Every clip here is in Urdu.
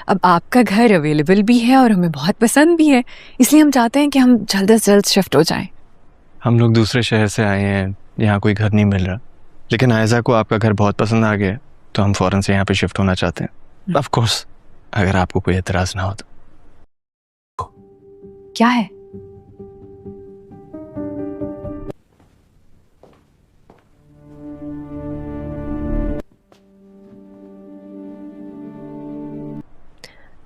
اب آپ کا گھر اویلیبل بھی ہے اور ہمیں بہت پسند بھی ہے، اس لیے ہم چاہتے ہیں کہ ہم جلد از جلد شفٹ ہو جائیں. ہم لوگ دوسرے شہر سے آئے ہیں، یہاں کوئی گھر نہیں مل رہا، لیکن عائزہ کو آپ کا گھر بہت پسند آ گیا تو ہم فوراً سے یہاں پہ شفٹ ہونا چاہتے ہیں. آف کورس اگر آپ کو کوئی اعتراض نہ ہو تو. کیا ہے؟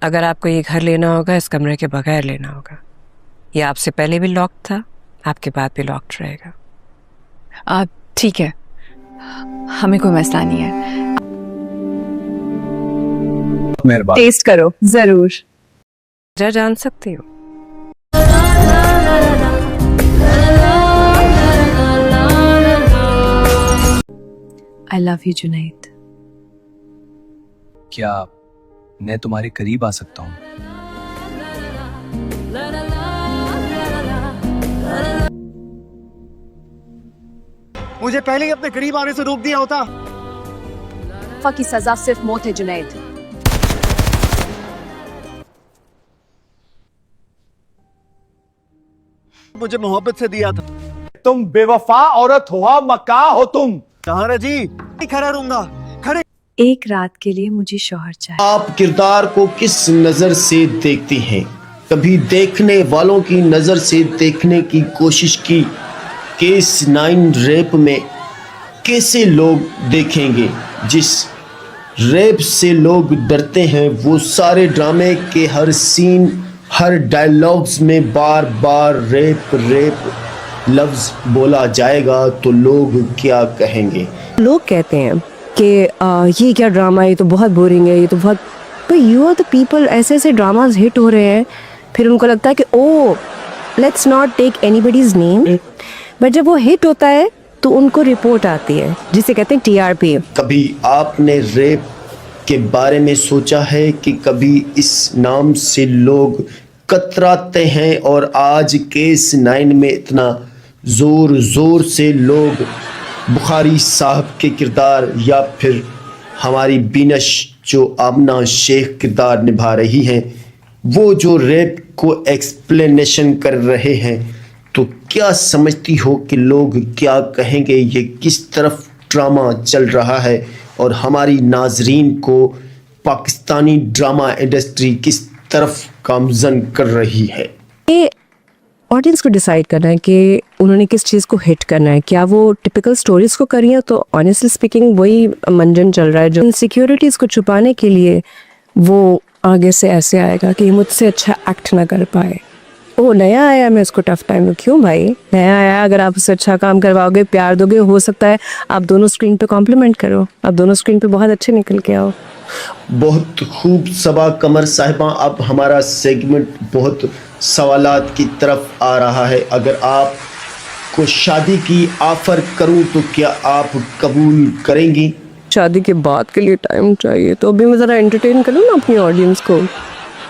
اگر آپ کو یہ گھر لینا ہوگا اس کمرے کے بغیر لینا ہوگا. یہ آپ سے پہلے بھی لاک تھا، آپ کے بعد بھی لاکڈ رہے گا. ٹھیک ہے، ہمیں کوئی مسئلہ نہیں ہے. مہربانی ٹیسٹ کرو ضرور. وجہ جان سکتی ہوں؟ I love you Junaid. کیا میں تمہارے قریب آ سکتا ہوں؟ مجھے پہلے ہی اپنے قریب آنے سے روک دیا ہوتا. وفا کی سزا صرف موت ہے جنید. مجھے محبت سے دیا تھا. تم بے وفا عورت ہوا مکا ہو تم. کہاں رہے جی؟ نہیں کھڑا رہوں گا. کھڑے. ایک رات کے لیے مجھے شوہر چاہیے. آپ کردار کو کس نظر سے دیکھتی ہیں؟ کبھی دیکھنے والوں کی نظر سے دیکھنے کی کوشش کی. کیس 9 ریپ میں کیسے لوگ دیکھیں گے؟ جس ریپ سے لوگ ڈرتے ہیں وہ سارے ڈرامے کے ہر سین، ہر ڈائلاگز میں بار بار ریپ ریپ لفظ بولا جائے گا تو لوگ کیا کہیں گے؟ لوگ کہتے ہیں کہ یہ کیا ڈرامہ ہے، یہ تو بہت بورنگ ہے، یہ تو بہت. You are the people. ایسے ایسے ڈراماز ہٹ ہو رہے ہیں، پھر ان کو لگتا ہے کہ oh let's not take anybody's name. But جب وہ ہٹ ہوتا ہے تو ان کو رپورٹ آتی ہے جسے کہتے ہیں TRP. کبھی آپ نے ریپ کے بارے میں سوچا ہے کہ کبھی اس نام سے لوگ کتراتے ہیں اور آج کیس 9 میں اتنا زور زور سے لوگ بخاری صاحب کے کردار یا پھر ہماری بینش جو آمنہ شیخ کردار نبھا رہی ہیں وہ جو ریپ کو ایکسپلینیشن کر رہے ہیں تو کیا سمجھتی ہو کہ لوگ کیا کہیں گے؟ یہ کس طرف ڈرامہ چل رہا ہے اور ہماری ناظرین کو پاکستانی ڈرامہ انڈسٹری کس طرف گامزن کر رہی ہے؟ یہ آڈینس کو ڈیسائیڈ کرنا ہے کہ انہوں نے کس چیز کو ہٹ کرنا ہے. کیا وہ ٹپیکل سٹوریز کو کری ہیں تو آنیسٹلی اسپیکنگ وہی منجن چل رہا ہے. جو انسیکیورٹیز کو چھپانے کے لیے وہ آگے سے ایسے آئے گا کہ یہ مجھ سے اچھا ایکٹ نہ کر پائے. وہ نیا آیا میں اس کو ٹف ٹائم دوں. کیوں بھائی؟ نیا آیا اگر آپ اس سے اچھا کام کرواؤ گے، پیار دو گے، ہو سکتا ہے آپ دونوں اسکرین پہ کمپلیمنٹ کرو، آپ دونوں اسکرین پہ بہت اچھے نکل کے آؤ. بہت خوب صبا قمر صاحبہ. اب ہمارا سیگمنٹ بہت سوالات کی طرف آ رہا ہے. اگر آپ کو شادی کی آفر کروں تو کیا آپ قبول کریں گی؟ شادی کے بعد کے لیے ٹائم چاہیے، تو ابھی میں ذرا انٹرٹین کروں نا اپنی آڈینس کو.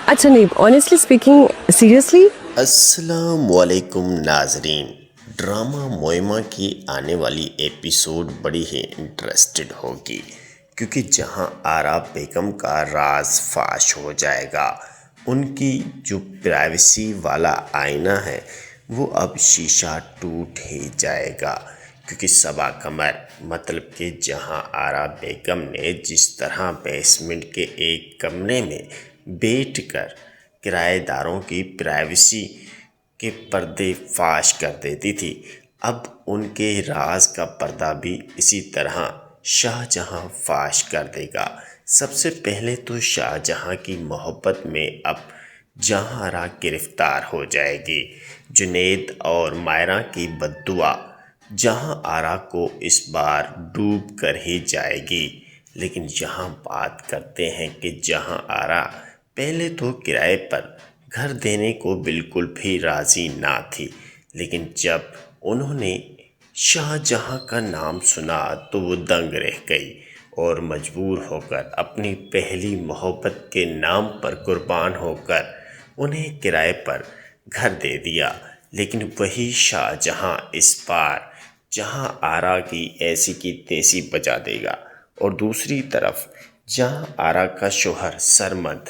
اچھا نہیں، آنیسٹلی اسپیکنگ سیریسلی. السلام علیکم ناظرین. ڈرامہ معمہ کی آنے والی ایپیسوڈ بڑی ہی انٹرسٹڈ ہوگی کیونکہ جہاں آرا بیگم کا راز فاش ہو جائے گا، ان کی جو پرائیویسی والا آئینہ ہے وہ اب شیشہ ٹوٹ ہی جائے گا. کیونکہ صبا قمر مطلب کہ جہاں آرا بیگم نے جس طرح بیسمنٹ کے ایک کمرے میں بیٹھ کر کرایہ داروں کی پرائیویسی کے پردے فاش کر دیتی تھی، اب ان کے راز کا پردہ بھی اسی طرح شاہ جہاں فاش کر دے گا. سب سے پہلے تو شاہ جہاں کی محبت میں اب جہاں آرا گرفتار ہو جائے گی. جنید اور مائرہ کی بددعا جہاں آرا کو اس بار ڈوب کر ہی جائے گی. لیکن یہاں بات کرتے ہیں کہ جہاں آرا پہلے تو کرائے پر گھر دینے کو بالکل بھی راضی نہ تھی، لیکن جب انہوں نے شاہ جہاں کا نام سنا تو وہ دنگ رہ گئی اور مجبور ہو کر اپنی پہلی محبت کے نام پر قربان ہو کر انہیں کرائے پر گھر دے دیا. لیکن وہی شاہ جہاں اس بار جہاں آرا کی ایسی کی تیسی بجا دے گا، اور دوسری طرف جہاں آرا کا شوہر سرمد